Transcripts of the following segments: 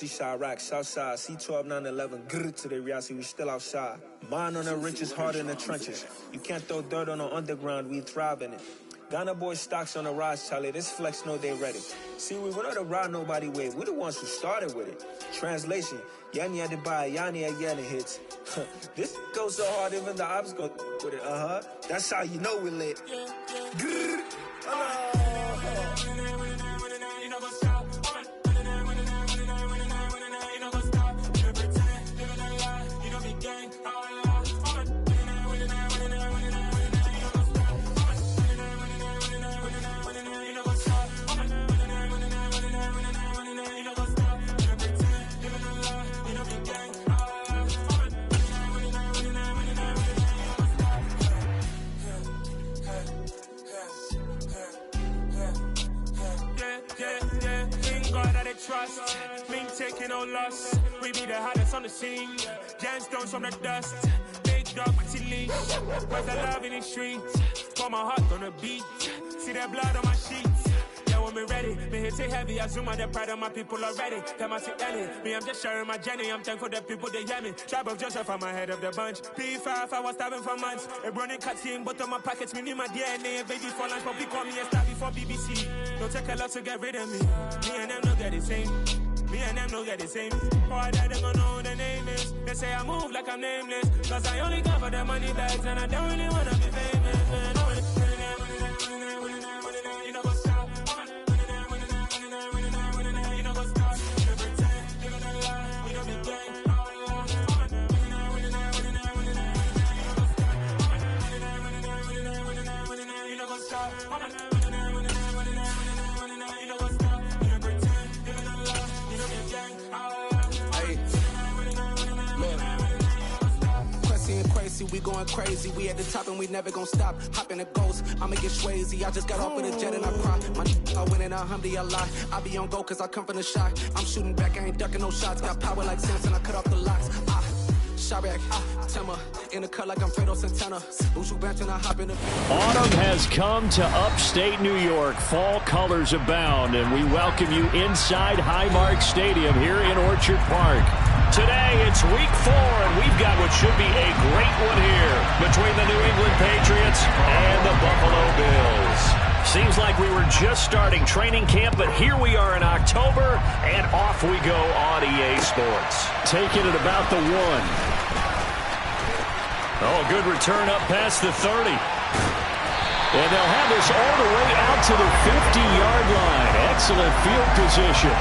Chirac, Southside, C12, 911, grr to the reality, we still outside. Mine on the riches, hard in the trenches. You can't throw dirt on the underground, we thrive in it. Ghana boys stocks on the rise, Charlie, this flex know they ready. See, we went on the ride nobody wave, we the ones who started with it. Translation, Yani had to buy, Yani again it hits. This goes so hard, even the ops go with it, That's how you know we lit. Grr. Trust, been taking no loss. We be the hottest on the scene. Gemstones from the dust. Big dog, pretty leash. Where's the love in the streets? Pour my heart on the beat. See that blood on my sheets. Yeah, when me ready, me hit it heavy. I zoom on the pride of my people already. Them I see Ellie. Me, I'm just sharing my journey. I'm thankful the people they hear me. Tribe of Joseph, I'm ahead of the bunch. P5, I was starving for months. A running cutscene, but on my pockets, me need my DNA. Baby for lunch, but call me a star before BBC. Don't take a lot to get rid of me. Me and them don't get the same. Me and them don't get the same. Boy, that they gon' know the name is. They say I move like I'm nameless. Cause I only got for the money bags. And I don't really wanna be famous, man. You know what's up? You know what's up? You pretend, you gonna lie. We don't be gang. You know what's up? We going crazy, we at the top and we never gonna stop. Hop in a ghost, I'ma get swayzy. I just got off with a jet and I cry. I win in alhamdulillah. I be on go cause I come from the shot. I'm shooting back, I ain't ducking no shots. Got power like Samson, I cut off the locks. Shabak, Tema, in the cut like I'm Fredo Santana. Ushu Banton, I hop in the... Autumn has come to upstate New York. Fall colors abound, and we welcome you inside Highmark Stadium here in Orchard Park. Today, it's week 4, and we've got what should be a great one here between the New England Patriots and the Buffalo Bills. Seems like we were just starting training camp, but here we are in October, and off we go on EA Sports. Taking it about the 1. Oh, a good return up past the 30. And they'll have this all the way out to the 50-yard line. Excellent field position.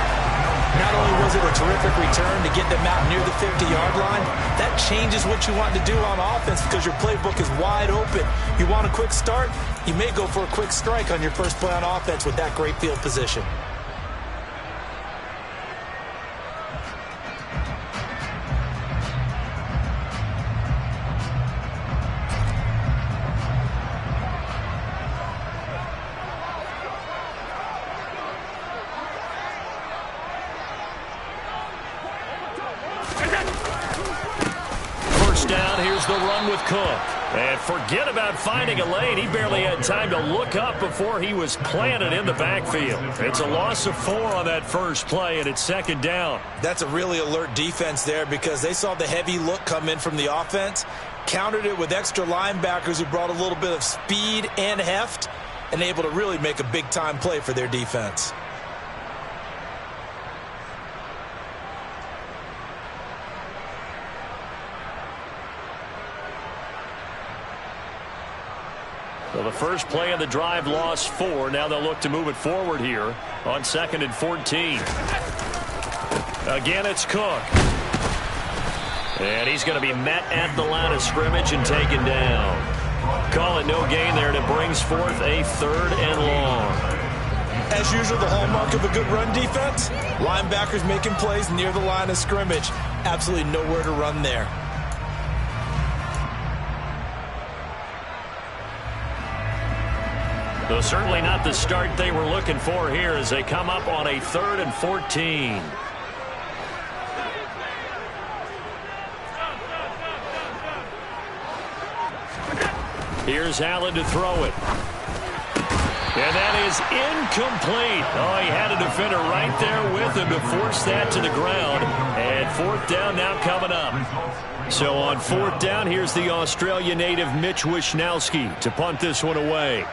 Not only was it a terrific return to get them out near the 50-yard line, that changes what you want to do on offense because your playbook is wide open. You want a quick start? You may go for a quick strike on your first play on offense with that great field position. Down, here's the run with Cook. And forget about finding a lane. He barely had time to look up before he was planted in the backfield. It's a loss of 4 on that first play, and it's second down. That's a really alert defense there because they saw the heavy look come in from the offense, countered it with extra linebackers who brought a little bit of speed and heft, and able to really make a big-time play for their defense. So the first play of the drive lost 4. Now they'll look to move it forward here on 2nd and 14. Again, it's Cook. And he's going to be met at the line of scrimmage and taken down. Call it no gain there, and it brings forth a 3rd and long. As usual, the hallmark of a good run defense, linebackers making plays near the line of scrimmage. Absolutely nowhere to run there. Though certainly not the start they were looking for here as they come up on a 3rd and 14. Here's Allen to throw it. And that is incomplete. Oh, he had a defender right there with him to force that to the ground. And fourth down now coming up. So on fourth down, here's the Australia native Mitch Wishnowsky to punt this one away.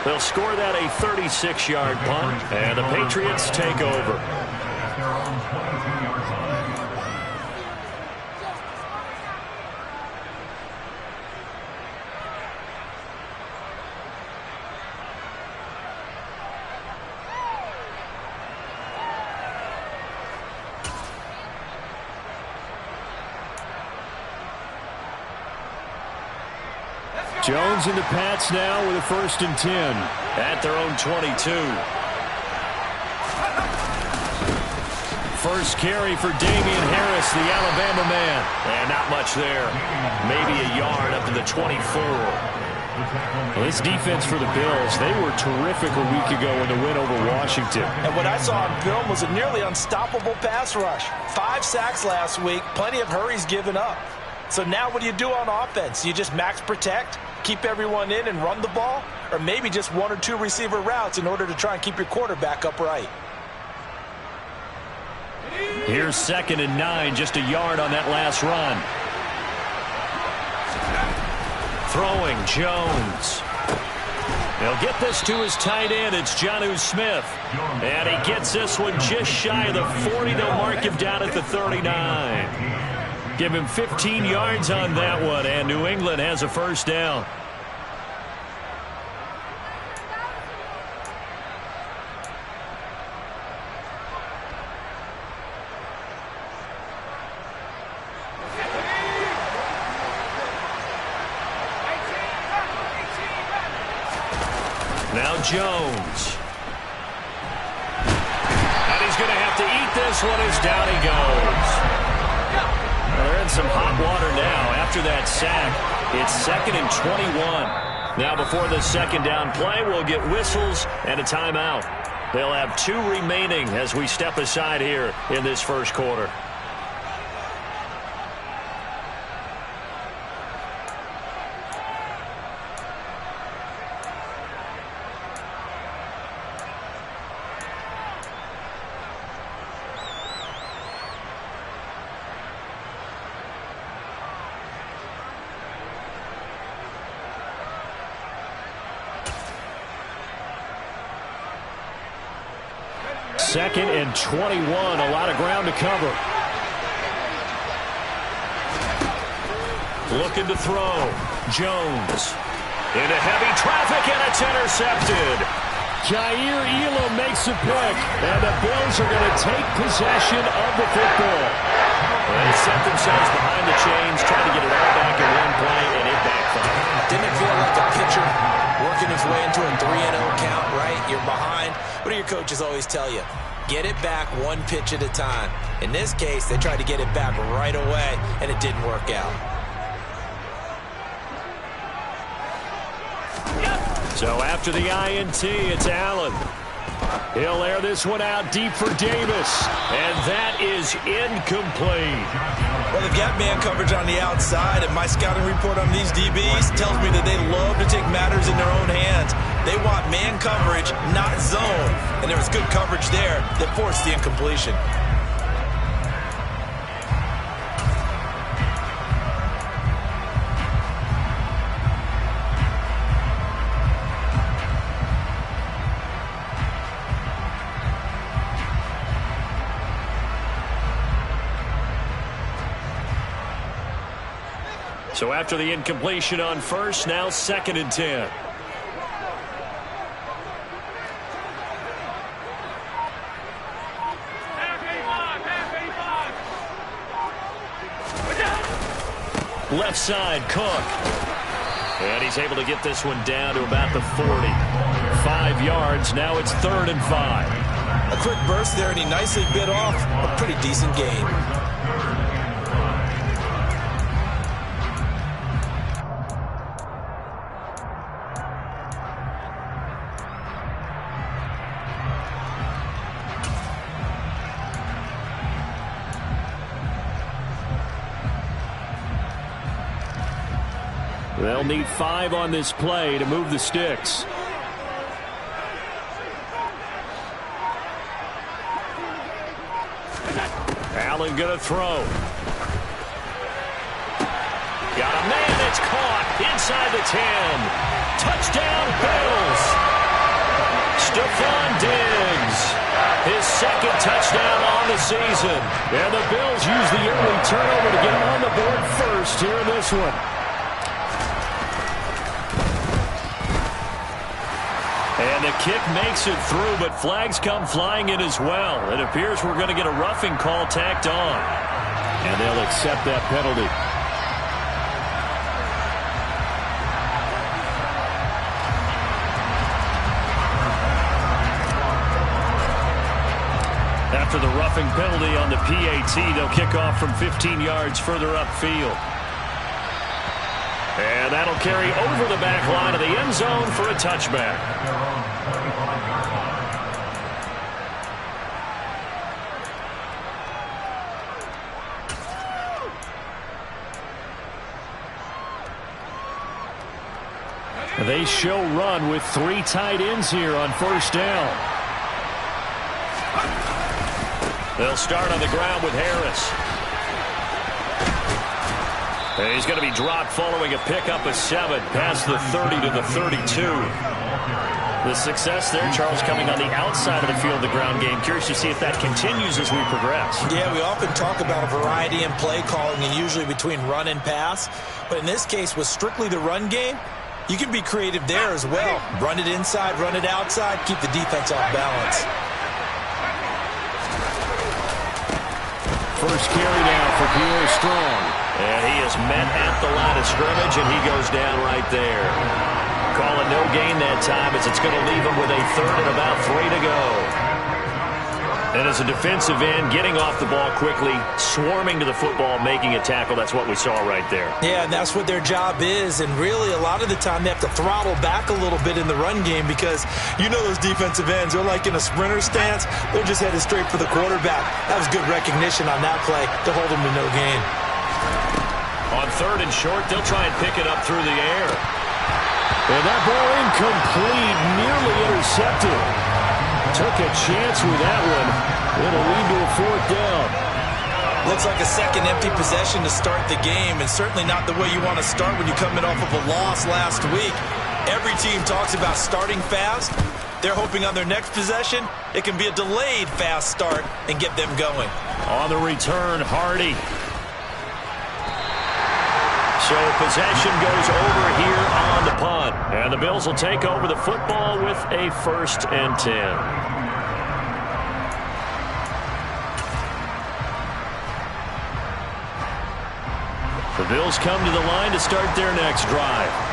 They'll score that a 36-yard punt, and the Patriots take over. Jones and the Pats now with a 1st and 10 at their own 22. First carry for Damian Harris, the Alabama man. And not much there. Maybe a yard up to the 24. This defense for the Bills, they were terrific a week ago in the win over Washington. And what I saw on film was a nearly unstoppable pass rush. 5 sacks last week, plenty of hurries given up. So now what do you do on offense? You just max protect, keep everyone in and run the ball, or maybe just 1 or 2 receiver routes in order to try and keep your quarterback upright. Here's 2nd and 9, just a yard on that last run. Throwing Jones. He'll get this to his tight end. It's Jonnu Smith. And he gets this one just shy of the 40. They'll mark him down at the 39. Give him 15 yards on that one, and New England has a 1st down. Now Jones. And he's going to have to eat this one as down he goes. They're in some hot water now after that sack. It's 2nd and 21. Now before the 2nd down play, we'll get whistles and a timeout. They'll have 2 remaining as we step aside here in this 1st quarter. Second and 21, a lot of ground to cover. Looking to throw. Jones. Into heavy traffic, and it's intercepted. Jair Elam makes a pick, and the Bills are going to take possession of the football. They set themselves behind the chains, trying to get it all back in one play, and it backfired. Didn't it feel like a pitcher working his way into a 3-0 count, right? You're behind. What do your coaches always tell you? Get it back 1 pitch at a time. In this case, they tried to get it back right away, and it didn't work out. So after the INT, it's Allen. He'll air this one out deep for Davis, and that is incomplete. Well, they've got man coverage on the outside, and my scouting report on these DBs tells me that they love to take matters in their own hands. They want man coverage, not zone, and there was good coverage there that forced the incompletion. So after the incompletion on first, now 2nd and 10. Left side, Cook. And he's able to get this one down to about the 40. 5 yards, now it's 3rd and 5. A quick burst there, and he nicely bit off a pretty decent gain. They'll need 5 on this play to move the sticks. Allen going to throw. Got a man that's caught inside the 10. Touchdown, Bills. Stephon Diggs. His second touchdown on the season. And the Bills use the early turnover to get on the board first here in this one. And the kick makes it through, but flags come flying in as well. It appears we're going to get a roughing call tacked on. And they'll accept that penalty. After the roughing penalty on the PAT, they'll kick off from 15 yards further upfield. And that'll carry over the back line of the end zone for a touchback. They show run with 3 tight ends here on first down. They'll start on the ground with Harris. And he's going to be dropped following a pickup of 7 past the 30 to the 32. The success there, Charles, coming on the outside of the field, the ground game. Curious to see if that continues as we progress. Yeah, we often talk about a variety in play calling and usually between run and pass. But in this case, with strictly the run game, you can be creative there as well. Run it inside, run it outside, keep the defense off balance. First carry now for Pierre Strong. And he is met at the line of scrimmage, and he goes down right there. Call it no gain that time as it's going to leave him with a 3rd and about 3 to go. And as a defensive end, getting off the ball quickly, swarming to the football, making a tackle, that's what we saw right there. Yeah, and that's what their job is. And really, a lot of the time, they have to throttle back a little bit in the run game because you know those defensive ends, they're like in a sprinter stance. They're just headed straight for the quarterback. That was good recognition on that play to hold them to no gain. On 3rd and short, they'll try and pick it up through the air. And that ball incomplete, nearly intercepted. Took a chance with that one. It'll lead to a 4th down. Looks like a second empty possession to start the game, and certainly not the way you want to start when you come in off of a loss last week. Every team talks about starting fast. They're hoping on their next possession, it can be a delayed fast start and get them going. On the return, Hardy. So possession goes over here on the punt. And the Bills will take over the football with a 1st and 10. The Bills come to the line to start their next drive.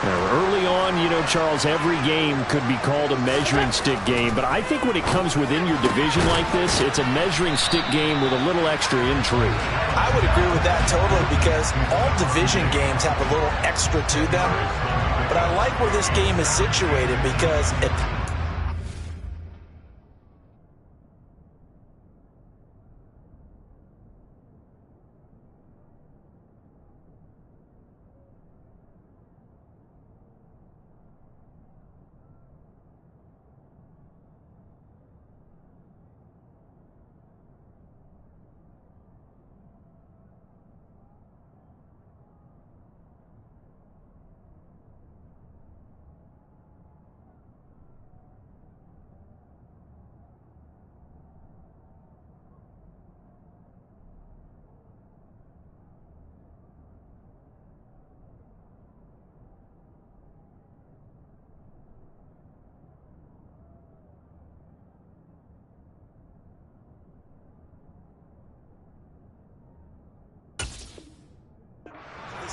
Now, early on, you know, Charles, every game could be called a measuring stick game. But I think when it comes within your division like this, it's a measuring stick game with a little extra intrigue. I would agree with that totally because all division games have a little extra to them. But I like where this game is situated because it...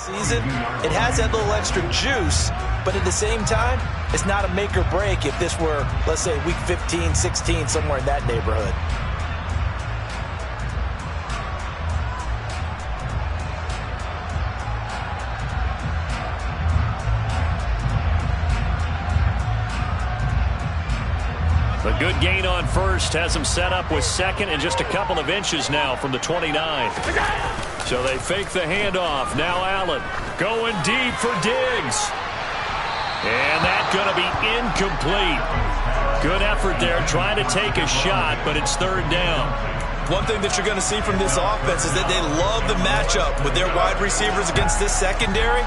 season, it has that little extra juice, but at the same time, it's not a make or break if this were, let's say, week 15, 16, somewhere in that neighborhood. A good gain on 1st has him set up with 2nd and just a couple of inches now from the 29. So they fake the handoff. Now Allen going deep for Diggs. And that's going to be incomplete. Good effort there trying to take a shot, but it's third down. One thing that you're going to see from this offense is that they love the matchup with their wide receivers against this secondary.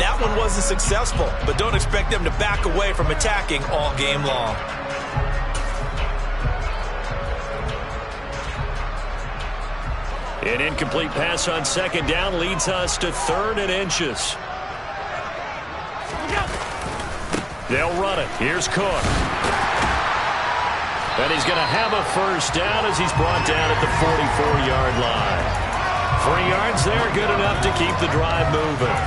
That one wasn't successful, but don't expect them to back away from attacking all game long. An incomplete pass on second down leads us to 3rd and inches. They'll run it. Here's Cook. And he's going to have a first down as he's brought down at the 44-yard line. 3 yards there, good enough to keep the drive moving.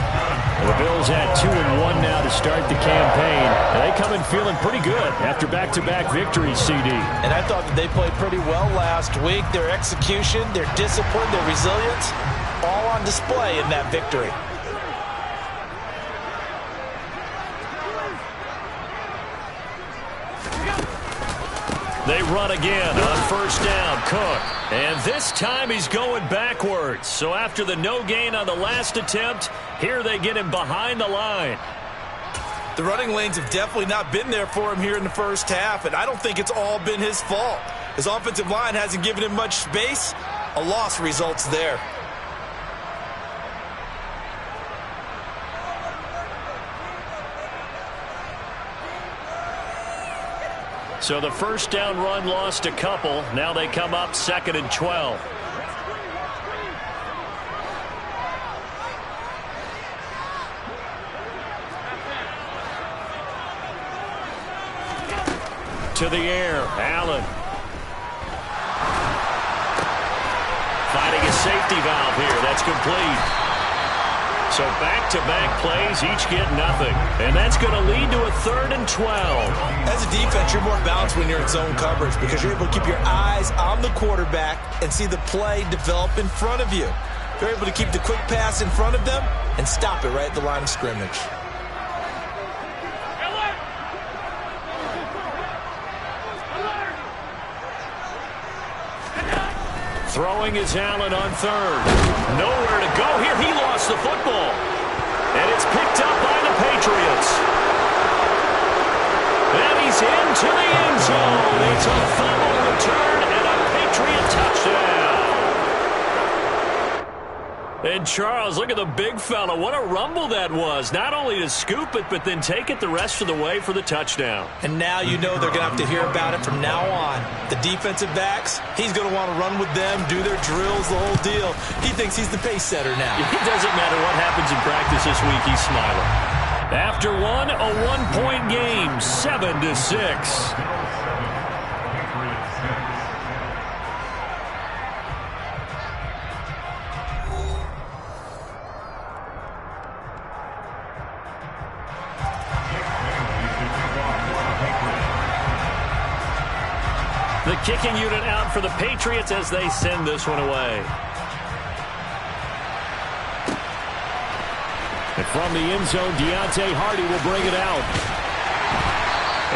The Bills at 2-1 now to start the campaign. And they come in feeling pretty good after back-to-back victories, CD. And I thought that they played pretty well last week. Their execution, their discipline, their resilience, all on display in that victory. They run again on first down, Cook. And this time he's going backwards. So after the no gain on the last attempt, here they get him behind the line. The running lanes have definitely not been there for him here in the first half, and I don't think it's all been his fault. His offensive line hasn't given him much space. A loss results there. So the first down run lost a couple. Now they come up 2nd and 12. To the air, Allen. Finding a safety valve here. That's complete. So back-to-back plays, each get nothing. And that's going to lead to a 3rd and 12. As a defense, you're more balanced when you're in zone coverage because you're able to keep your eyes on the quarterback and see the play develop in front of you. You're able to keep the quick pass in front of them and stop it right at the line of scrimmage. Throwing is Allen on 3rd. Nowhere to go here. He lost the football. And it's picked up by the Patriots. And he's into the end zone. It's a fumble return and a Patriot touchdown. And Charles, look at the big fella. What a rumble that was. Not only to scoop it, but then take it the rest of the way for the touchdown. And now you know they're going to have to hear about it from now on. The defensive backs, he's going to want to run with them, do their drills, the whole deal. He thinks he's the pace setter now. It doesn't matter what happens in practice this week, he's smiling. After one, a one-point game, 7-6. The kicking unit out for the Patriots as they send this one away. And from the end zone, Deontay Hardy will bring it out.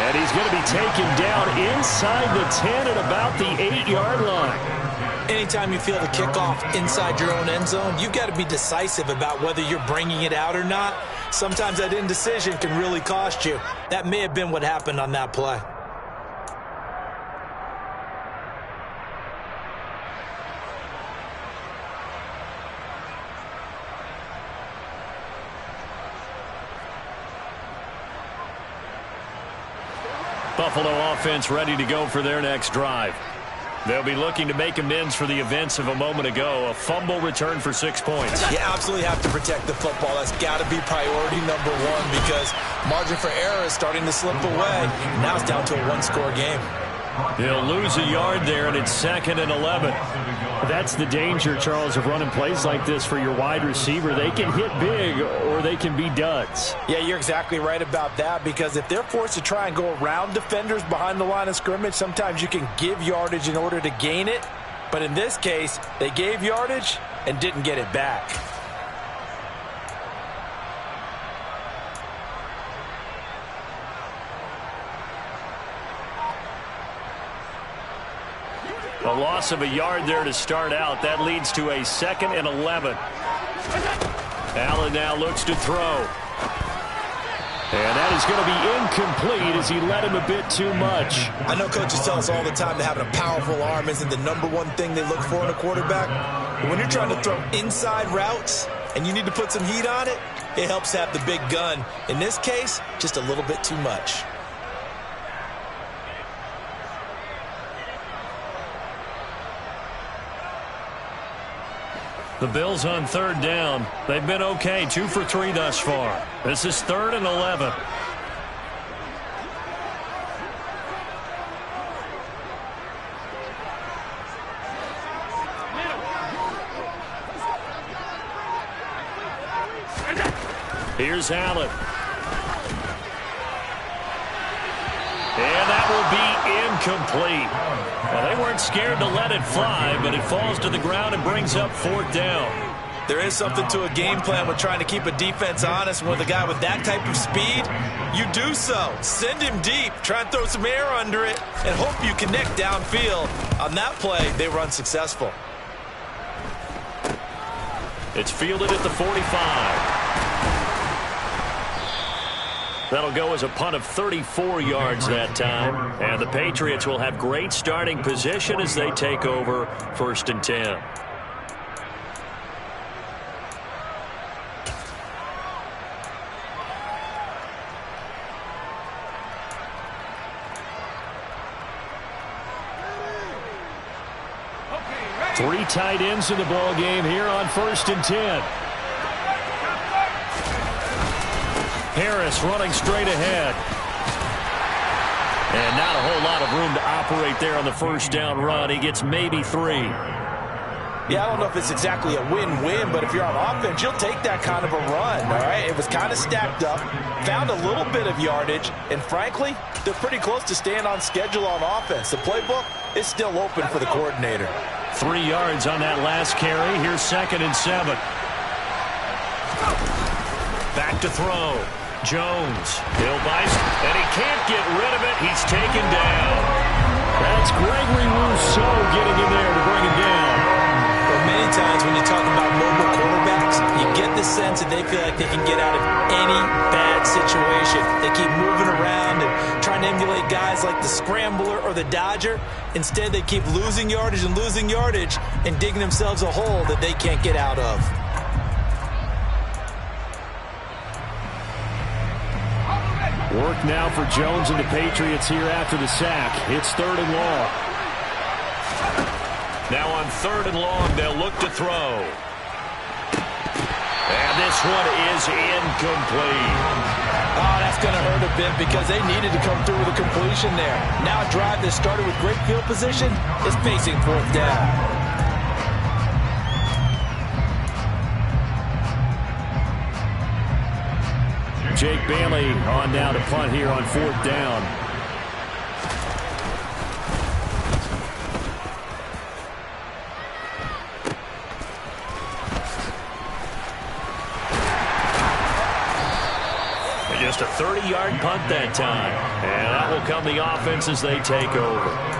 And he's going to be taken down inside the 10 at about the 8-yard line. Anytime you feel the kickoff inside your own end zone, you've got to be decisive about whether you're bringing it out or not. Sometimes that indecision can really cost you. That may have been what happened on that play. Buffalo offense ready to go for their next drive. They'll be looking to make amends for the events of a moment ago. A fumble return for 6 points. You absolutely have to protect the football. That's got to be priority number one because margin for error is starting to slip away. Now it's down to a one-score game. He'll lose a yard there, and it's 2nd and 11. That's the danger, Charles, of running plays like this for your wide receiver. They can hit big or they can be duds. Yeah, you're exactly right about that because if they're forced to try and go around defenders behind the line of scrimmage, sometimes you can give yardage in order to gain it. But in this case, they gave yardage and didn't get it back. A loss of a yard there to start out. That leads to a 2nd and 11. Allen now looks to throw. And that is going to be incomplete as he led him a bit too much. I know coaches tell us all the time that having a powerful arm isn't the #1 thing they look for in a quarterback. But when you're trying to throw inside routes and you need to put some heat on it, it helps have the big gun. In this case, just a little bit too much. The Bills on 3rd down. They've been okay, 2 for 3 thus far. This is 3rd and 11. Here's Allen. And that will be incomplete. Well, they weren't scared to let it fly, but it falls to the ground and brings up 4th down. There is something to a game plan with trying to keep a defense honest. With a guy with that type of speed, you do so. Send him deep, try and throw some air under it, and hope you connect downfield. On that play, they were unsuccessful. It's fielded at the 45. That'll go as a punt of 34 yards that time. And the Patriots will have great starting position as they take over 1st and 10. Three tight ends in the ball game here on 1st and 10. Harris running straight ahead. And not a whole lot of room to operate there on the 1st down run. He gets maybe 3. Yeah, I don't know if it's exactly a win-win, but if you're on offense, you'll take that kind of a run, all right? It was kind of stacked up, found a little bit of yardage, and frankly, they're pretty close to staying on schedule on offense. The playbook is still open for the coordinator. 3 yards on that last carry. Here's 2nd and 7. Back to throw. Jones. He'll bite, and he can't get rid of it. He's taken down. That's Gregory Rousseau getting in there to bring him down. Well, many times when you talk about mobile quarterbacks, you get the sense that they feel like they can get out of any bad situation. They keep moving around and trying to emulate guys like the Scrambler or the Dodger. Instead, they keep losing yardage and digging themselves a hole that they can't get out of. Work now for Jones and the Patriots here after the sack. It's 3rd and long. Now on 3rd and long, they'll look to throw. And this one is incomplete. Oh, that's going to hurt a bit because they needed to come through with a completion there. Now a drive that started with great field position is facing 4th down. Jake Bailey on now to punt here on 4th down. And just a 30-yard punt that time. And that will come the offense as they take over.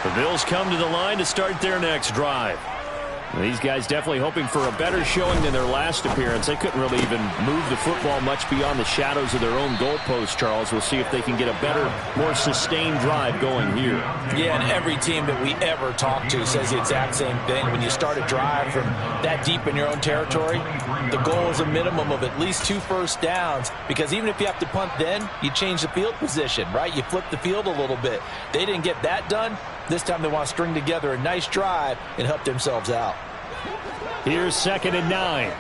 The Bills come to the line to start their next drive. These guys definitely hoping for a better showing than their last appearance. They couldn't really even move the football much beyond the shadows of their own goalpost, Charles. We'll see if they can get a better, more sustained drive going here. Yeah, and every team that we ever talk to says the exact same thing. When you start a drive from that deep in your own territory, the goal is a minimum of at least 2 first downs, because even if you have to punt then, you change the field position, right? You flip the field a little bit. They didn't get that done. This time they want to string together a nice drive and help themselves out. Here's 2nd and 9.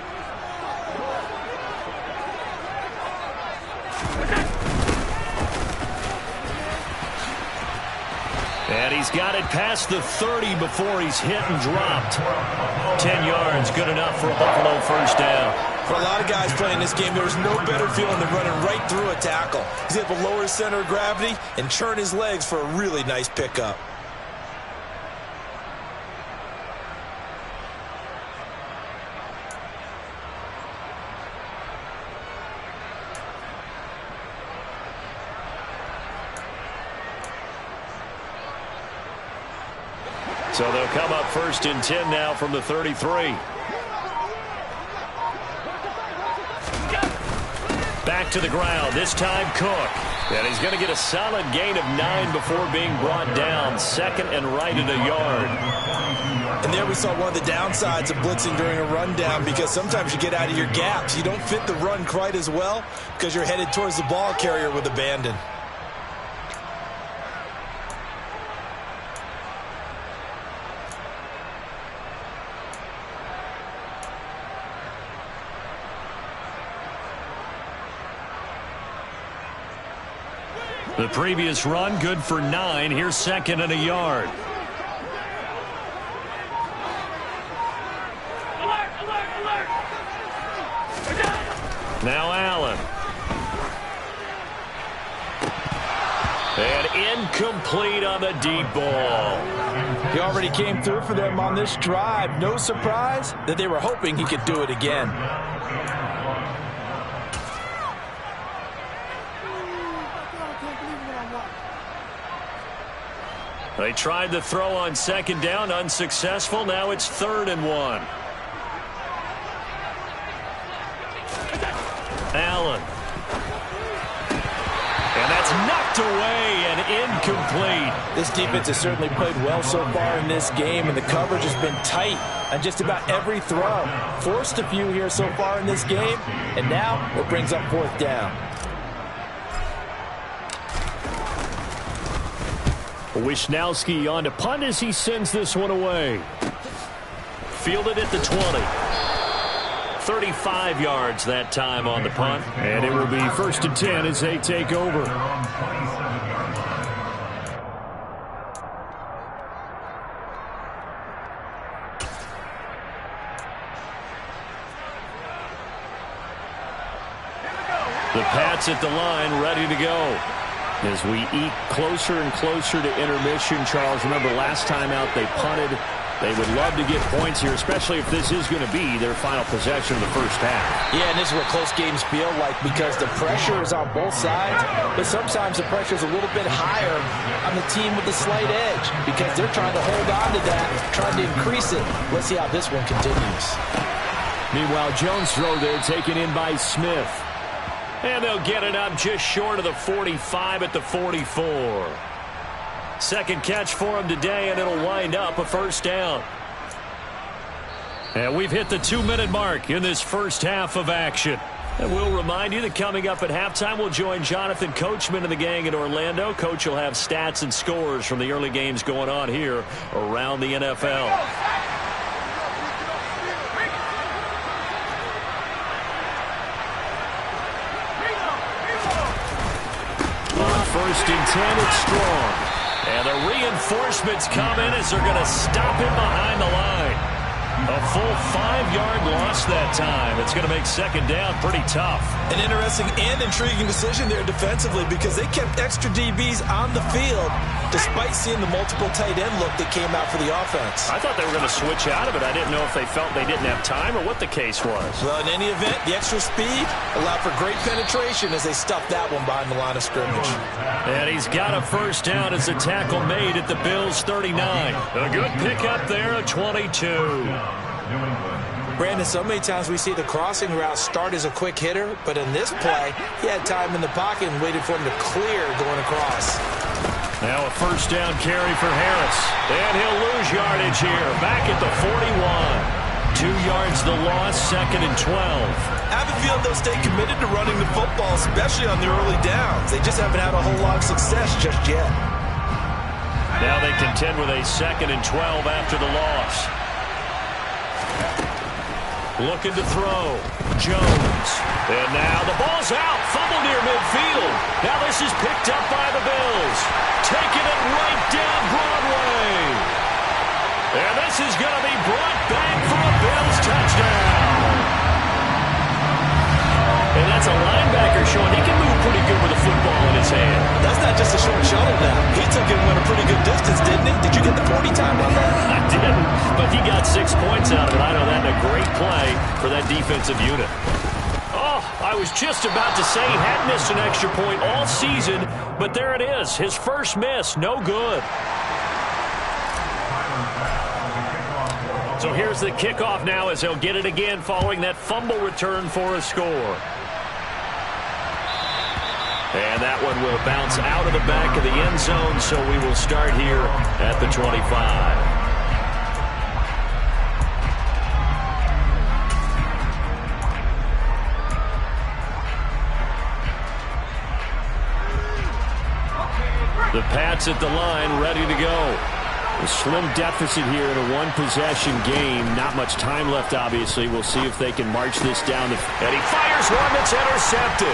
And he's got it past the 30 before he's hit and dropped. 10 yards, good enough for a Buffalo 1st down. For a lot of guys playing this game, there's no better feeling than running right through a tackle. He's able to lower his center of gravity and churn his legs for a really nice pickup. So they'll come up 1st and 10 now from the 33. Back to the ground, this time Cook. And he's going to get a solid gain of 9 before being brought down. 2nd and right at a yard. And there we saw one of the downsides of blitzing during a rundown, because sometimes you get out of your gaps. You don't fit the run quite as well because you're headed towards the ball carrier with abandon. The previous run, good for 9. Here's 2nd and a yard. Now Allen. And incomplete on the deep ball. He already came through for them on this drive. No surprise that they were hoping he could do it again. They tried the throw on 2nd down, unsuccessful. Now it's 3rd and 1. Allen. And that's knocked away and incomplete. This defense has certainly played well so far in this game, and the coverage has been tight on just about every throw. Forced a few here so far in this game, and now it brings up 4th down. Wisnowski on to punt as he sends this one away. Fielded at the 20. 35 yards that time on the punt. And it will be 1st and 10 as they take over. The Pats at the line, ready to go. As we eat closer and closer to intermission, Charles, remember last time out they punted. They would love to get points here, especially if this is going to be their final possession of the first half. Yeah, and this is what close games feel like, because the pressure is on both sides, but sometimes the pressure is a little bit higher on the team with the slight edge because they're trying to hold on to that, trying to increase it. Let's see how this one continues. Meanwhile, Jones' throw there taken in by Smith. And they'll get it up just short of the 45 at the 44. Second catch for him today, and it'll wind up a 1st down. And we've hit the 2-minute mark in this first half of action. And we'll remind you that coming up at halftime, we'll join Jonathan Coachman and the gang in Orlando. Coach will have stats and scores from the early games going on here around the NFL. First and 10, it's Strong. And the reinforcements come in as they're going to stop him behind the line. A full 5-yard loss that time. It's going to make 2nd down pretty tough. An interesting and intriguing decision there defensively, because they kept extra DBs on the field despite seeing the multiple tight end look that came out for the offense. I thought they were going to switch out of it. I didn't know if they felt they didn't have time or what the case was. Well, in any event, the extra speed allowed for great penetration as they stuffed that one behind the line of scrimmage. And he's got a 1st down as the tackle made at the Bills' 39. A good pickup there, a 22. Brandon, so many times we see the crossing route start as a quick hitter, but in this play, he had time in the pocket and waited for him to clear going across. Now a 1st down carry for Harris. And he'll lose yardage here, back at the 41. 2 yards the loss, 2nd and 12. I have a feeling they'll stay committed to running the football, especially on the early downs. They just haven't had a whole lot of success just yet. Now they contend with a 2nd and 12 after the loss. Looking to throw. Jones. And now the ball's out. Fumble near midfield. Now this is picked up by the Bills. Taking it right down Broadway. And this is going to be brought back for a Bills touchdown. That's a linebacker, Sean. He can move pretty good with a football in his hand. That's not just a short shuttle now. He took it and went a pretty good distance, didn't he? Did you get the 40 time on that? I didn't, but he got 6 points out of it. I know that, a great play for that defensive unit. Oh, I was just about to say he had missed an extra point all season, but there it is. His first miss, no good. So here's the kickoff now as he'll get it again following that fumble return for a score. And that one will bounce out of the back of the end zone, so we will start here at the 25. The Pats at the line, ready to go. A slim deficit here in a one-possession game. Not much time left, obviously. We'll see if they can march this down. And he fires one that's intercepted.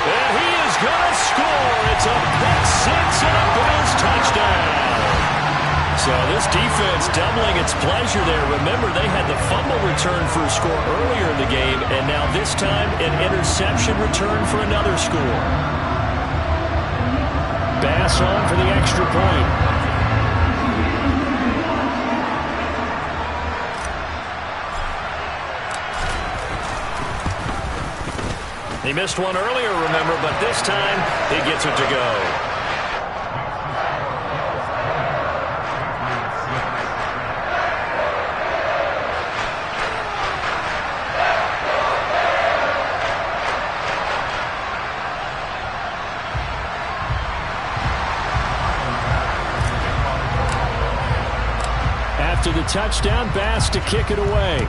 And he is going to score. It's a pick six and a Bills touchdown. So this defense doubling its pleasure there. Remember, they had the fumble return for a score earlier in the game, and now this time an interception return for another score. Bass on for the extra point. He missed one earlier, remember, but this time he gets it to go. After the touchdown, Bass to kick it away.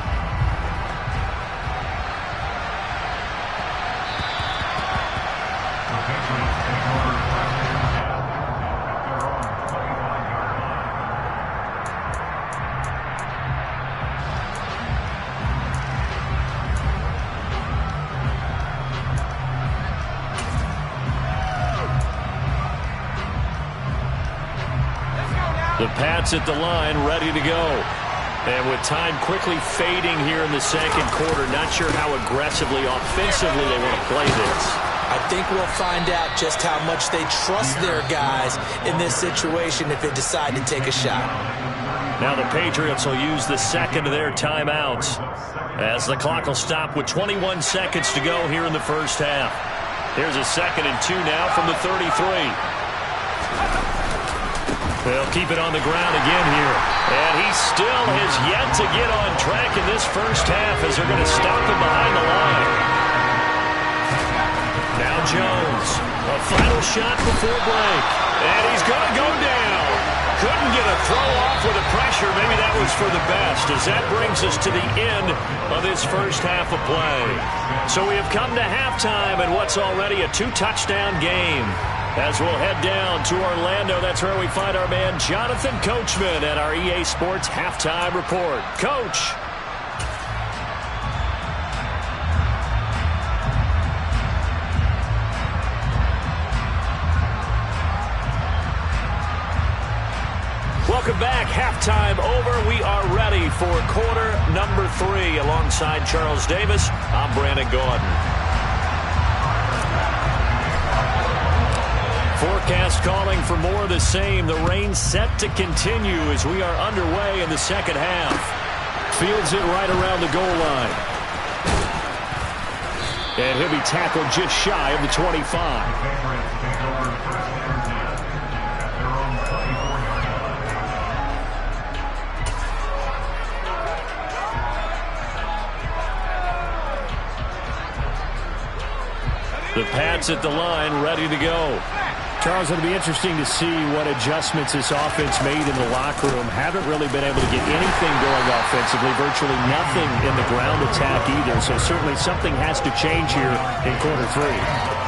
The Pats at the line, ready to go. And with time quickly fading here in the second quarter, not sure how aggressively, offensively they want to play this. I think we'll find out just how much they trust their guys in this situation if they decide to take a shot. Now the Patriots will use the second of their timeouts as the clock will stop with 21 seconds to go here in the first half. Here's a 2nd and 2 now from the 33. They'll keep it on the ground again here. And he still has yet to get on track in this first half as they're going to stop him behind the line. Now Jones. A final shot before break. And he's going to go down. Couldn't get a throw off with the pressure. Maybe that was for the best as that brings us to the end of this first half of play. So we have come to halftime in what's already a 2-touchdown game. As we'll head down to Orlando, that's where we find our man Jonathan Coachman at our EA Sports Halftime Report. Coach. Welcome back. Halftime over. We are ready for quarter number 3. Alongside Charles Davis, I'm Brandon Gordon. Forecast calling for more of the same. The rain set to continue as we are underway in the second half. Fields it right around the goal line. And he'll be tackled just shy of the 25. The Pats at the line, ready to go. Charles, it'll be interesting to see what adjustments this offense made in the locker room. Haven't really been able to get anything going offensively, virtually nothing in the ground attack either. So certainly something has to change here in quarter 3.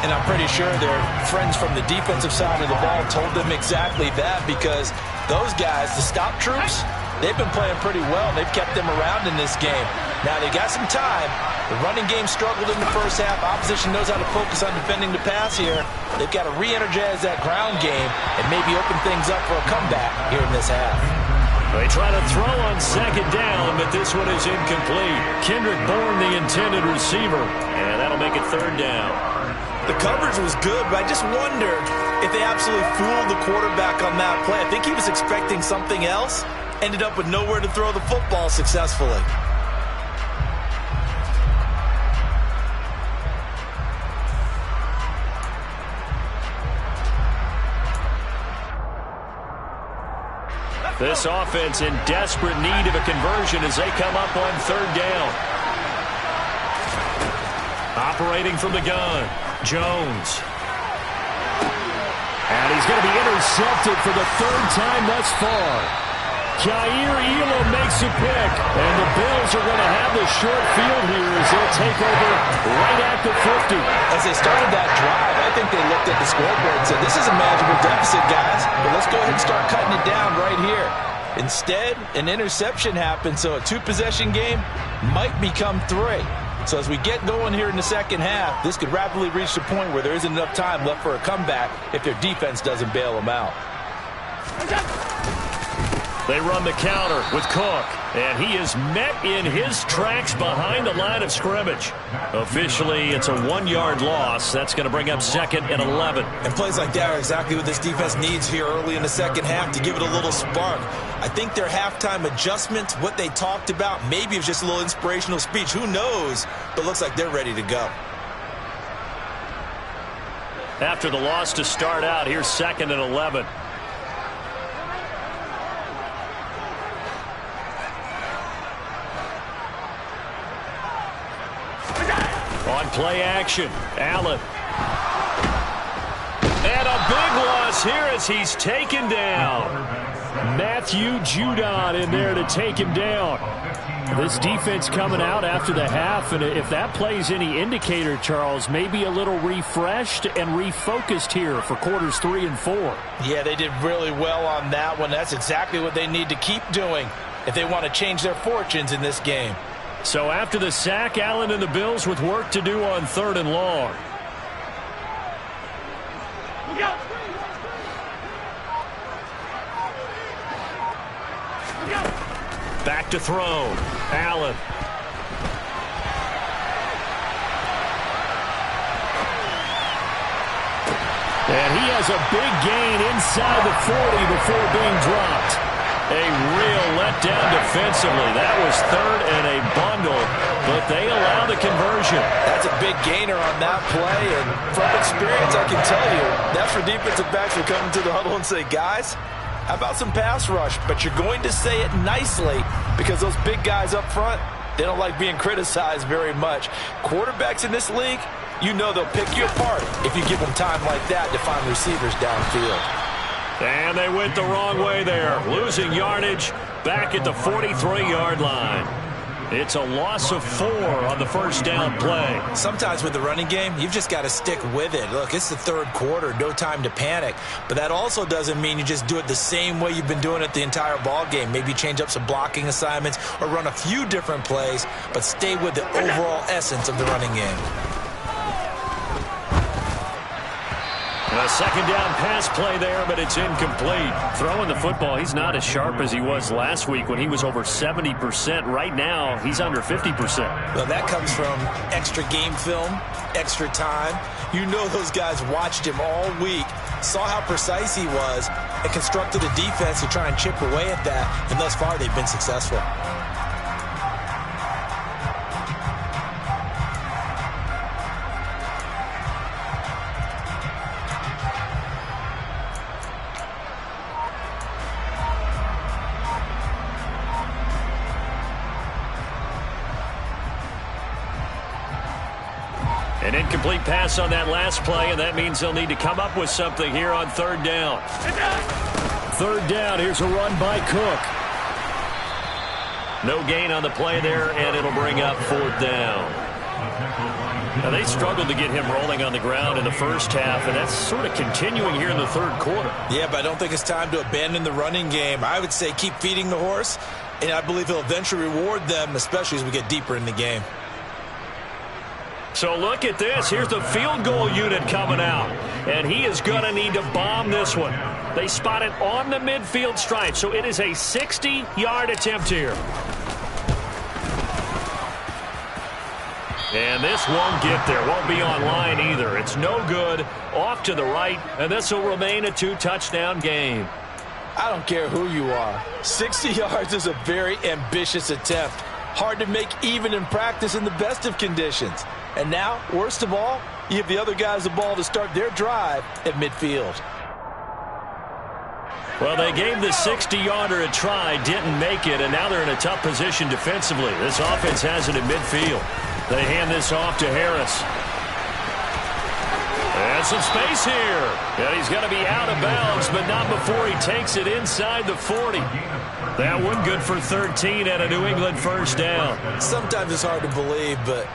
And I'm pretty sure their friends from the defensive side of the ball told them exactly that, because those guys, the stop troops, they've been playing pretty well. They've kept them around in this game. Now they got some time. The running game struggled in the first half. Opposition knows how to focus on defending the pass here. They've got to re-energize that ground game and maybe open things up for a comeback here in this half. They try to throw on second down, but this one is incomplete. Kendrick Bourne, the intended receiver, and that'll make it third down. The coverage was good, but I just wondered if they absolutely fooled the quarterback on that play. I think he was expecting something else, ended up with nowhere to throw the football successfully. This offense in desperate need of a conversion as they come up on third down. Operating from the gun, Jones. And he's going to be intercepted for the third time thus far. Jair Elam makes a pick, and the Bills are going to have the short field here as they'll take over right at the 50. As they started that drive, I think they looked at the scoreboard and said, this is a manageable deficit, guys, but let's go ahead and start cutting it down right here. Instead, an interception happened, so a two-possession game might become three. So as we get going here in the second half, this could rapidly reach the point where there isn't enough time left for a comeback if their defense doesn't bail them out. They run the counter with Cook, and he is met in his tracks behind the line of scrimmage. Officially, it's a 1-yard loss. That's going to bring up 2nd and 11. And plays like that are exactly what this defense needs here early in the second half to give it a little spark. I think their halftime adjustment, what they talked about, maybe it was just a little inspirational speech. Who knows? But looks like they're ready to go. After the loss to start out, here's 2nd and 11. On play action, Allen. And a big loss here as he's taken down. Matthew Judon in there to take him down. This defense coming out after the half, and if that plays any indicator, Charles, maybe a little refreshed and refocused here for quarters 3 and 4. Yeah, they did really well on that one. That's exactly what they need to keep doing if they want to change their fortunes in this game. So after the sack, Allen and the Bills with work to do on 3rd and long. Back to throw. Allen. And he has a big gain inside the 40 before being dropped. A real letdown defensively. That was 3rd and a bundle, but they allow the conversion. That's a big gainer on that play, and from experience, I can tell you, that's where defensive backs will come into the huddle and say, guys, how about some pass rush? But you're going to say it nicely because those big guys up front, they don't like being criticized very much. Quarterbacks in this league, you know they'll pick you apart if you give them time like that to find receivers downfield. And they went the wrong way there, losing yardage back at the 43-yard line. It's a loss of 4 on the first down play. Sometimes with the running game, you've just got to stick with it. Look, it's the 3rd quarter, no time to panic. But that also doesn't mean you just do it the same way you've been doing it the entire ball game. Maybe change up some blocking assignments or run a few different plays, but stay with the overall essence of the running game. A second down pass play there, but it's incomplete. Throwing the football, he's not as sharp as he was last week when he was over 70%. Right now, he's under 50%. Well, that comes from extra game film, extra time. You know those guys watched him all week, saw how precise he was, and constructed a defense to try and chip away at that, and thus far they've been successful. An incomplete pass on that last play, and that means they'll need to come up with something here on 3rd down. 3rd down, here's a run by Cook. No gain on the play there, and it'll bring up 4th down. Now, they struggled to get him rolling on the ground in the first half, and that's sort of continuing here in the 3rd quarter. Yeah, but I don't think it's time to abandon the running game. I would say keep feeding the horse, and I believe he'll eventually reward them, especially as we get deeper in the game. So look at this. Here's the field goal unit coming out. And he is going to need to bomb this one. They spot it on the midfield stripe. So it is a 60-yard attempt here. And this won't get there. Won't be on line either. It's no good. Off to the right. And this will remain a 2-touchdown game. I don't care who you are. 60 yards is a very ambitious attempt. Hard to make even in practice in the best of conditions. And now, worst of all, you give the other guys the ball to start their drive at midfield. Well, they gave the 60-yarder a try, didn't make it, and now they're in a tough position defensively. This offense has it at midfield. They hand this off to Harris. And some space here. And he's going to be out of bounds, but not before he takes it inside the 40. That one good for 13 and a New England first down. Sometimes it's hard to believe, but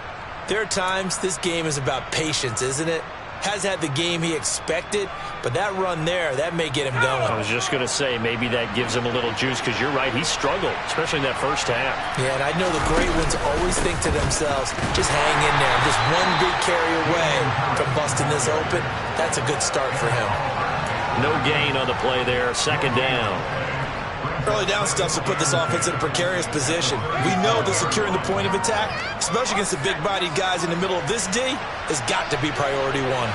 there are times this game is about patience, isn't it? Has had the game he expected, but that run there, that may get him going. I was just going to say, maybe that gives him a little juice, because you're right, he struggled, especially in that first half. Yeah, and I know the great ones always think to themselves, just hang in there. Just one big carry away from busting this open. That's a good start for him. No gain on the play there, second down. Early down stuff to put this offense in a precarious position. We know that securing the point of attack, especially against the big-bodied guys in the middle of this D, has got to be priority one.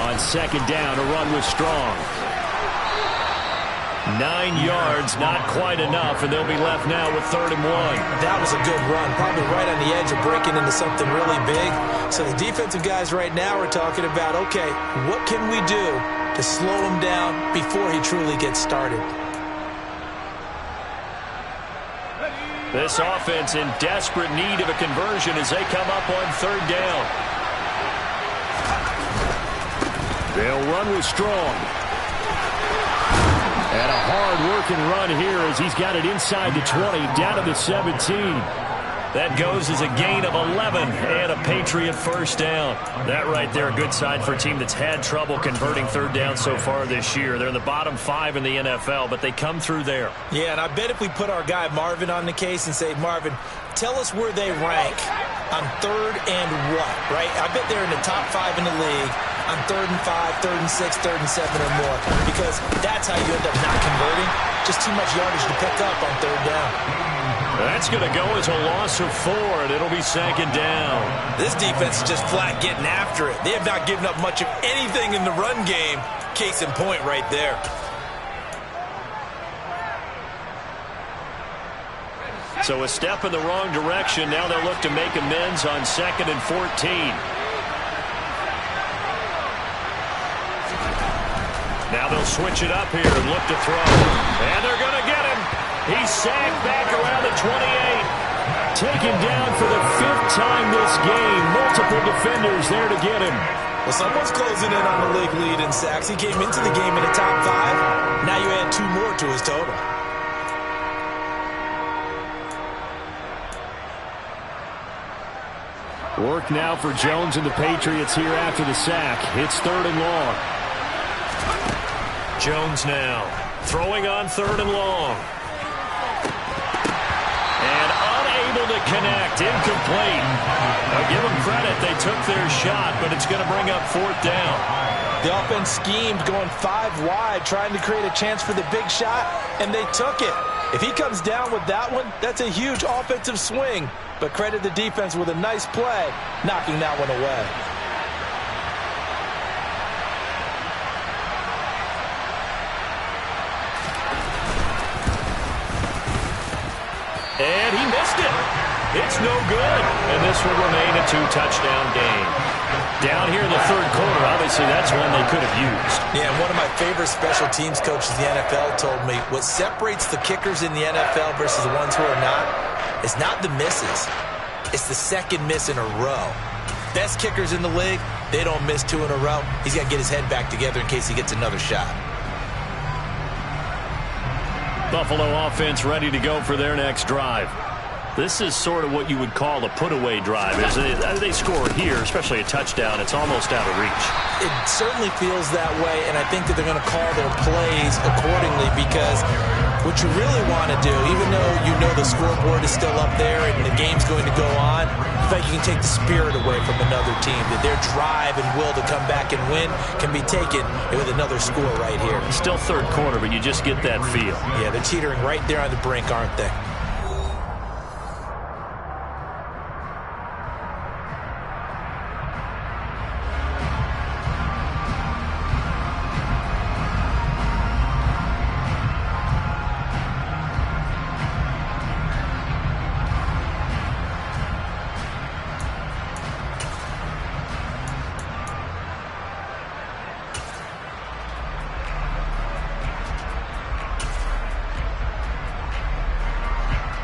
On second down, a run was strong. 9 yards, not quite enough, and they'll be left now with 3rd and 1. That was a good run, probably right on the edge of breaking into something really big. So the defensive guys right now are talking about, okay, what can we do to slow him down before he truly gets started? This offense in desperate need of a conversion as they come up on 3rd down. They'll run with Strong. And a hard-working run here as he's got it inside the 20, down to the 17. That goes as a gain of 11 and a Patriot first down. That right there, a good sign for a team that's had trouble converting 3rd down so far this year. They're in the bottom 5 in the NFL, but they come through there. Yeah, and I bet if we put our guy Marvin on the case and say, Marvin, tell us where they rank on 3rd and what, right? I bet they're in the top 5 in the league on 3rd and 5, 3rd and 6, 3rd and 7 or more, because that's how you end up not converting. Just too much yardage to pick up on 3rd down. That's going to go as a loss of 4, and it'll be 2nd down. This defense is just flat getting after it. They have not given up much of anything in the run game. Case in point right there. So a step in the wrong direction. Now they'll look to make amends on 2nd and 14. Now they'll switch it up here and look to throw. And they're going to get him. He's sacked back around the 28. Taken down for the 5th time this game. Multiple defenders there to get him. Well, someone's closing in on the league lead in sacks. He came into the game in the top 5. Now you add 2 more to his total. Work now for Jones and the Patriots here after the sack. It's 3rd and long. Jones now throwing on 3rd and long. And unable to connect. Incomplete. Now give them credit. They took their shot, but it's going to bring up 4th down. The offense schemed going 5 wide, trying to create a chance for the big shot, and they took it. If he comes down with that one, that's a huge offensive swing. But credit the defense with a nice play, knocking that one away. And he missed it. It's no good. And this will remain a 2-touchdown game. Down here in the 3rd quarter, obviously that's one they could have used. Yeah, and one of my favorite special teams coaches in the NFL told me what separates the kickers in the NFL versus the ones who are not is not the misses. It's the 2nd miss in a row. Best kickers in the league, they don't miss 2 in a row. He's got to get his head back together in case he gets another shot. Buffalo offense ready to go for their next drive. This is sort of what you would call a put-away drive. As they score here, especially a touchdown, it's almost out of reach. It certainly feels that way, and I think that they're going to call their plays accordingly, because what you really want to do, even though you know the scoreboard is still up there and the game's going to go on, in fact, you can take the spirit away from another team, that their drive and will to come back and win can be taken with another score right here. Still third quarter, but you just get that feel. Yeah, they're teetering right there on the brink, aren't they?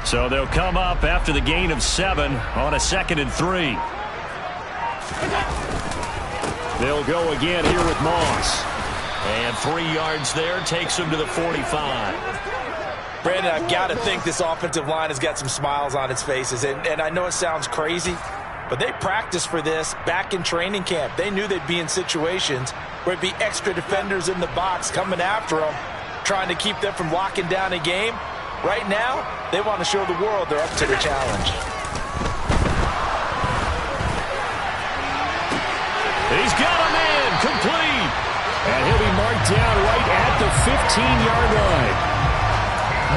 So they'll come up after the gain of 7 on a 2nd and 3. They'll go again here with Moss. And 3 yards there takes him to the 45. Brandon, I've got to think this offensive line has got some smiles on its faces. And I know it sounds crazy, but they practiced for this back in training camp. They knew they'd be in situations where it'd be extra defenders in the box coming after them, trying to keep them from locking down a game. Right now, they want to show the world they're up to the challenge. He's got a man complete. And he'll be marked down right at the 15-yard line.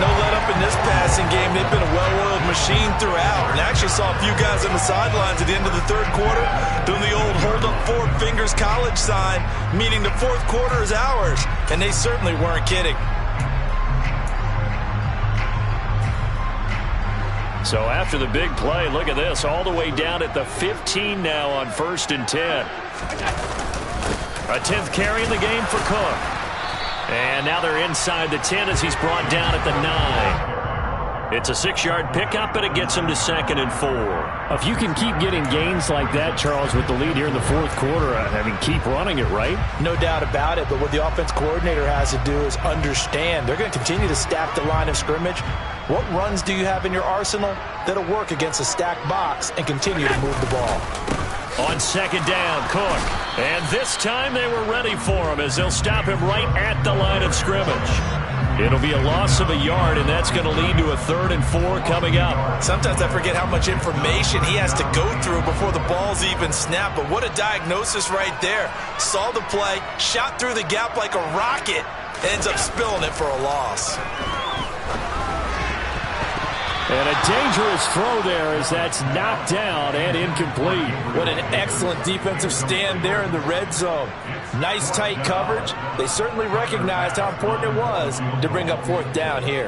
No let up in this passing game. They've been a well-oiled machine throughout. And I actually saw a few guys on the sidelines at the end of the third quarter doing the old hold up 4 fingers college sign, meaning the fourth quarter is ours. And they certainly weren't kidding. So after the big play, look at this, all the way down at the 15 now on 1st and 10. A 10th carry in the game for Cook. And now they're inside the 10 as he's brought down at the 9. It's a 6-yard pickup, and it gets him to 2nd and 4. If you can keep getting gains like that, Charles, with the lead here in the fourth quarter, I mean, keep running it, right? No doubt about it, but what the offense coordinator has to do is understand they're going to continue to stack the line of scrimmage. What runs do you have in your arsenal that'll work against a stacked box and continue to move the ball? On 2nd down, Cook. And this time they were ready for him as they'll stop him right at the line of scrimmage. It'll be a loss of a yard, and that's going to lead to a 3rd and 4 coming up. Sometimes I forget how much information he has to go through before the ball's even snapped, but what a diagnosis right there. Saw the play, shot through the gap like a rocket, ends up spilling it for a loss. And a dangerous throw there as that's knocked down and incomplete. What an excellent defensive stand there in the red zone. Nice tight coverage. They certainly recognized how important it was to bring up 4th down here.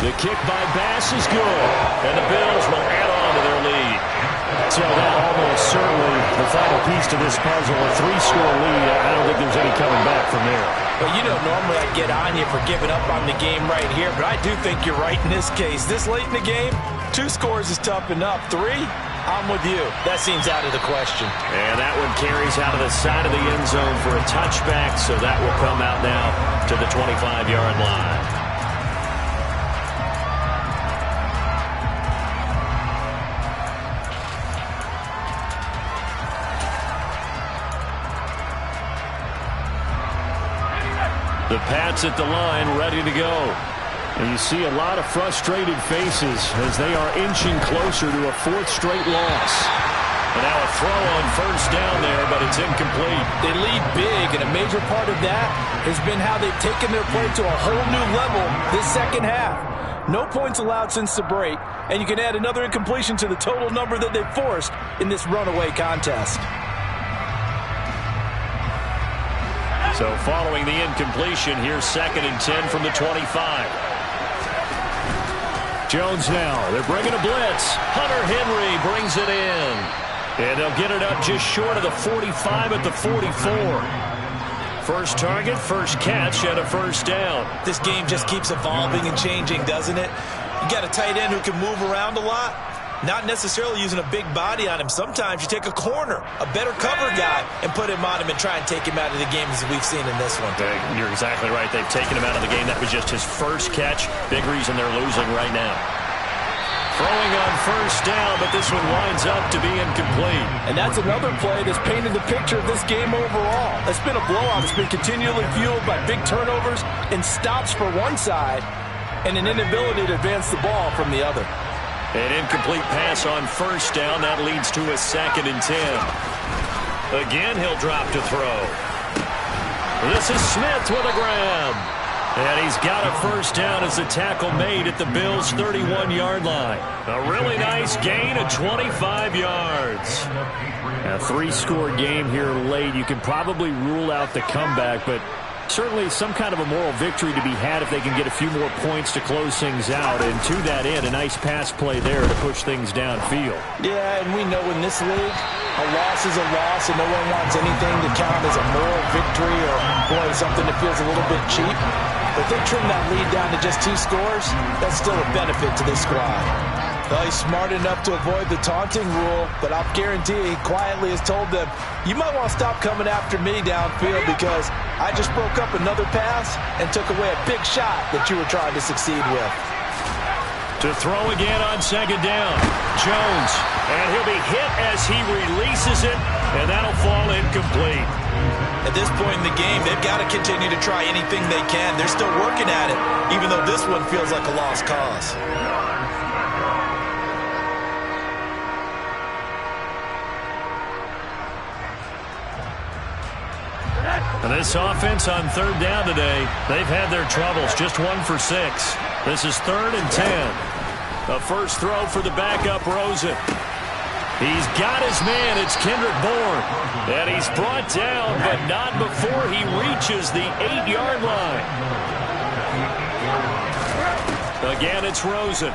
The kick by Bass is good, and the Bills will add on to their lead. So that almost certainly the final piece to this puzzle, a 3-score lead. I don't think there's any coming back from there. Well, you know, normally I'd get on you for giving up on the game right here, but I do think you're right in this case. This late in the game, 2 scores is tough enough. 3, I'm with you. That seems out of the question. And that one carries out of the side of the end zone for a touchback, so that will come out now to the 25-yard line. The Pats at the line, ready to go. And you see a lot of frustrated faces as they are inching closer to a 4th straight loss. And now a throw on 1st down there, but it's incomplete. They lead big, and a major part of that has been how they've taken their play to a whole new level this second half. No points allowed since the break, and you can add another incompletion to the total number that they've forced in this runaway contest. So following the incompletion, here's 2nd and 10 from the 25. Jones now. They're bringing a blitz. Hunter Henry brings it in. And they'll get it up just short of the 45 at the 44. First target, first catch, and a 1st down. This game just keeps evolving and changing, doesn't it? You got a tight end who can move around a lot. Not necessarily using a big body on him. Sometimes you take a corner, a better cover guy, and put him on him and try and take him out of the game as we've seen in this one. You're exactly right. They've taken him out of the game. That was just his first catch. Big reason they're losing right now. Throwing on first down, but this one winds up to be incomplete. And that's another play that's painted the picture of this game overall. It's been a blowout. It's been continually fueled by big turnovers and stops for one side and an inability to advance the ball from the other. An incomplete pass on first down. That leads to a 2nd and 10. Again, he'll drop to throw. This is Smith with a grab. And he's got a first down as the tackle made at the Bills' 31-yard line. A really nice gain of 25 yards. A 3-score game here late. You can probably rule out the comeback, but certainly some kind of a moral victory to be had if they can get a few more points to close things out. And to that end, a nice pass play there to push things downfield. Yeah, and we know in this league, a loss is a loss, and no one wants anything to count as a moral victory or, boy, something that feels a little bit cheap. But if they trim that lead down to just 2 scores, that's still a benefit to this squad. Well, he's smart enough to avoid the taunting rule, but I'll guarantee he quietly has told them, you might want to stop coming after me downfield because I just broke up another pass and took away a big shot that you were trying to succeed with. To throw again on 2nd down, Jones, and he'll be hit as he releases it, and that'll fall incomplete. At this point in the game, they've got to continue to try anything they can. They're still working at it, even though this one feels like a lost cause. And this offense on 3rd down today, they've had their troubles. Just 1 for 6. This is 3rd and 10. A first throw for the backup, Rosen. He's got his man. It's Kendrick Bourne. And he's brought down, but not before he reaches the 8-yard line. Again, it's Rosen.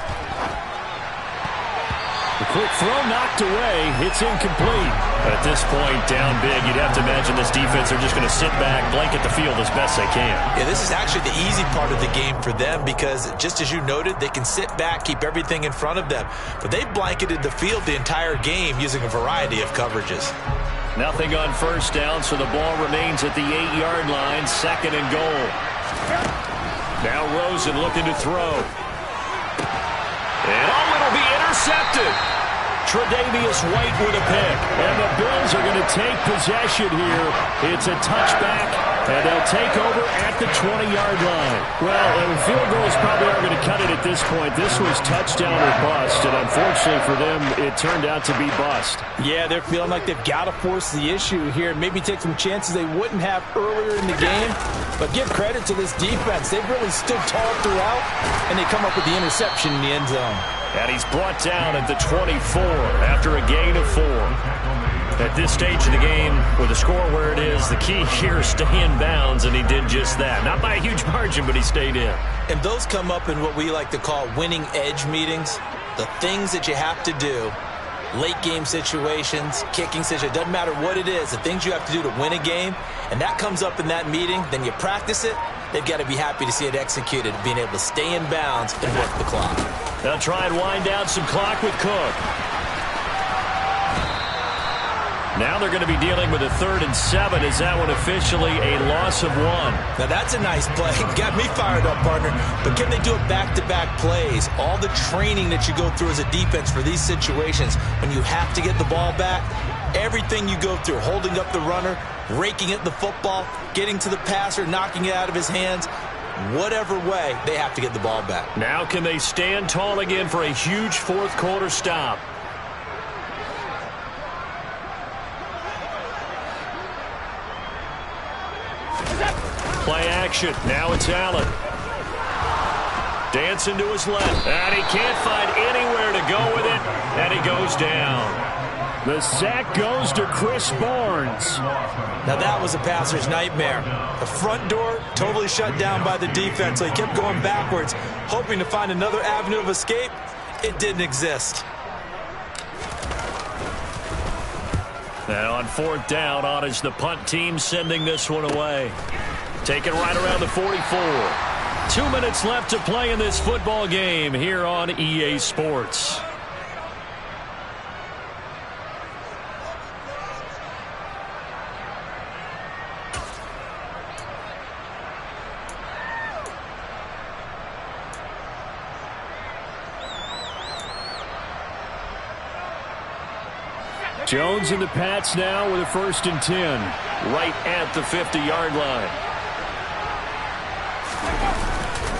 The quick throw knocked away. It's incomplete. At this point, down big, you'd have to imagine this defense are just going to sit back, blanket the field as best they can. Yeah, this is actually the easy part of the game for them because, just as you noted, they can sit back, keep everything in front of them. But they've blanketed the field the entire game using a variety of coverages. Nothing on first down, so the ball remains at the 8-yard line, 2nd and goal. Now Rosen looking to throw. And it'll be intercepted. Tre'Davious White with a pick. And the Bills are going to take possession here. It's a touchback, and they'll take over at the 20-yard line. Well, and field goals probably aren't going to cut it at this point. This was touchdown or bust, and unfortunately for them, it turned out to be bust. Yeah, they're feeling like they've got to force the issue here and maybe take some chances they wouldn't have earlier in the game. But give credit to this defense. They've really stood tall throughout, and they come up with the interception in the end zone. And he's brought down at the 24 after a gain of 4. At this stage of the game, with the score where it is, the key here is stay in bounds, and he did just that. Not by a huge margin, but he stayed in. And those come up in what we like to call winning edge meetings. The things that you have to do, late game situations, kicking situations, doesn't matter what it is, the things you have to do to win a game, and that comes up in that meeting, then you practice it. They've got to be happy to see it executed, being able to stay in bounds and work the clock. They'll try and wind down some clock with Cook. Now they're going to be dealing with a 3rd and 7. Is that one officially a loss of 1? Now that's a nice play. Got me fired up, partner. But can they do it back-to-back plays? All the training that you go through as a defense for these situations, when you have to get the ball back, everything you go through, holding up the runner, raking at the football, getting to the passer, knocking it out of his hands, whatever way, they have to get the ball back. Now can they stand tall again for a huge 4th quarter stop? Play action. Now it's Allen. Dancing to his left. And he can't find anywhere to go with it. And he goes down. The sack goes to Chris Barnes. Now that was a passer's nightmare. The front door totally shut down by the defense, so he kept going backwards, hoping to find another avenue of escape. It didn't exist. And on 4th down, on is the punt team sending this one away. Taken right around the 44. 2 minutes left to play in this football game here on EA Sports. Jones and the Pats now with a 1st and 10. Right at the 50-yard line.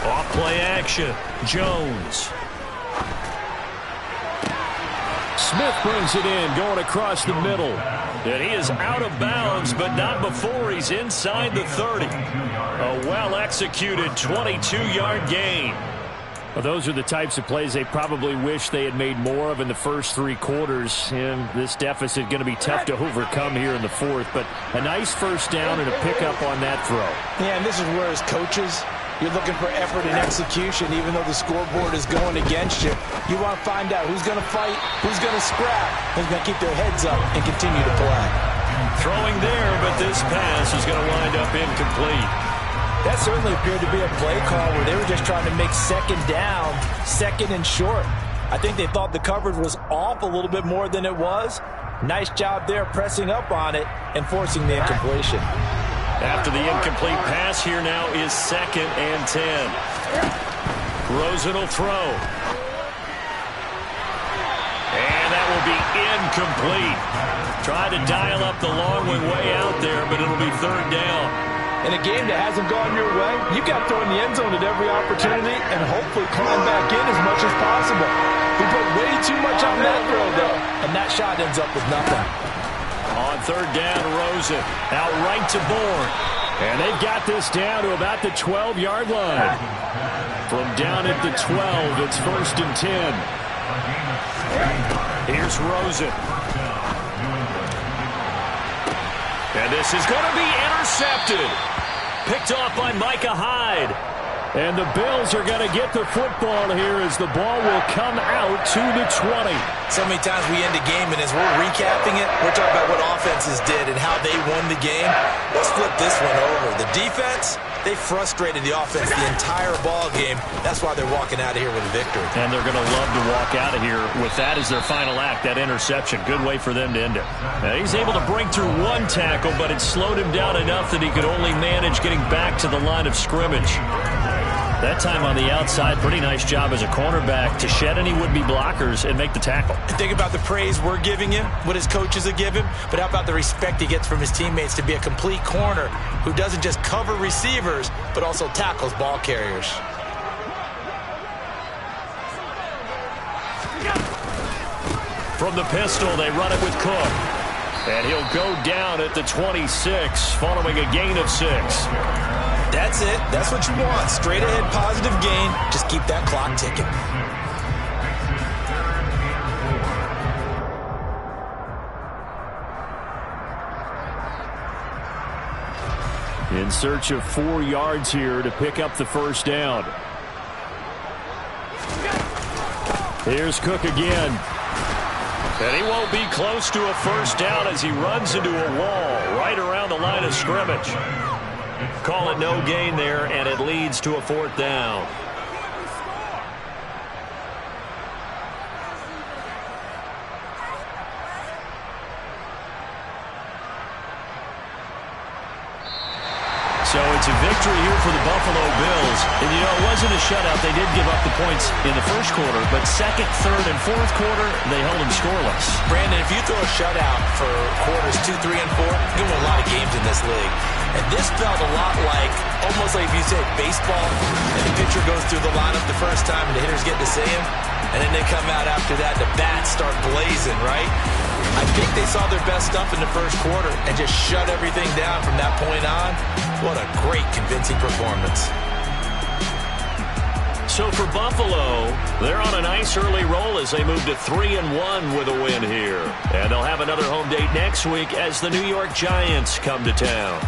Off play action. Jones. Smith brings it in, going across the middle. And he is out of bounds, but not before he's inside the 30. A well-executed 22-yard gain. Well, those are the types of plays they probably wish they had made more of in the first 3 quarters. And this deficit going to be tough to overcome here in the 4th. But a nice first down and a pickup on that throw. Yeah, and this is where as coaches, you're looking for effort and execution, even though the scoreboard is going against you. You want to find out who's going to fight, who's going to scrap, who's going to keep their heads up and continue to play. Throwing there, but this pass is going to wind up incomplete. That certainly appeared to be a play call where they were just trying to make 2nd down, 2nd and short. I think they thought the coverage was off a little bit more than it was. Nice job there pressing up on it and forcing the incompletion. After the incomplete pass, here now is 2nd and 10. Rosen will throw. And that will be incomplete. Try to dial up the long way out there, but it'll be 3rd down. In a game that hasn't gone your way, you've got to throw in the end zone at every opportunity and hopefully climb back in as much as possible. We put way too much on that throw, though, and that shot ends up with nothing. On 3rd down, Rosen out right to Bourne. And they've got this down to about the 12-yard line. From down at the 12, it's 1st and 10. Here's Rosen. And this is going to be intercepted. Picked off by Micah Hyde. And the Bills are going to get the football here as the ball will come out to the 20. So many times we end a game, and as we're recapping it, we're talking about what offenses did and how they won the game. Let's flip this one over. The defense, they frustrated the offense the entire ball game. That's why they're walking out of here with a victory. And they're going to love to walk out of here with that as their final act, that interception. Good way for them to end it. Now, he's able to break through 1 tackle, but it slowed him down enough that he could only manage getting back to the line of scrimmage. That time on the outside, pretty nice job as a cornerback to shed any would-be blockers and make the tackle. Think about the praise we're giving him, what his coaches have given him, but how about the respect he gets from his teammates to be a complete corner who doesn't just cover receivers, but also tackles ball carriers. From the pistol, they run it with Cook. And he'll go down at the 26, following a gain of 6. That's it. That's what you want. Straight ahead positive gain. Just keep that clock ticking. In search of 4 yards here to pick up the 1st down. Here's Cook again. And he won't be close to a 1st down as he runs into a wall right around the line of scrimmage. Call it no gain there, and it leads to a 4th down. So it's a victory here for the Buffalo Bills. And, you know, it wasn't a shutout. They did give up the points in the 1st quarter, but 2nd, 3rd, and 4th quarter, they held them scoreless. Brandon, if you throw a shutout for quarters 2, 3, and 4, you win a lot of games in this league. And this felt a lot like, almost like if you said baseball, and the pitcher goes through the lineup the first time, and the hitters get to see him, and then they come out after that, the bats start blazing, right? I think they saw their best stuff in the 1st quarter and just shut everything down from that point on. What a great, convincing performance. So for Buffalo, they're on a nice early roll as they move to 3-1 with a win here. And they'll have another home date next week as the New York Giants come to town.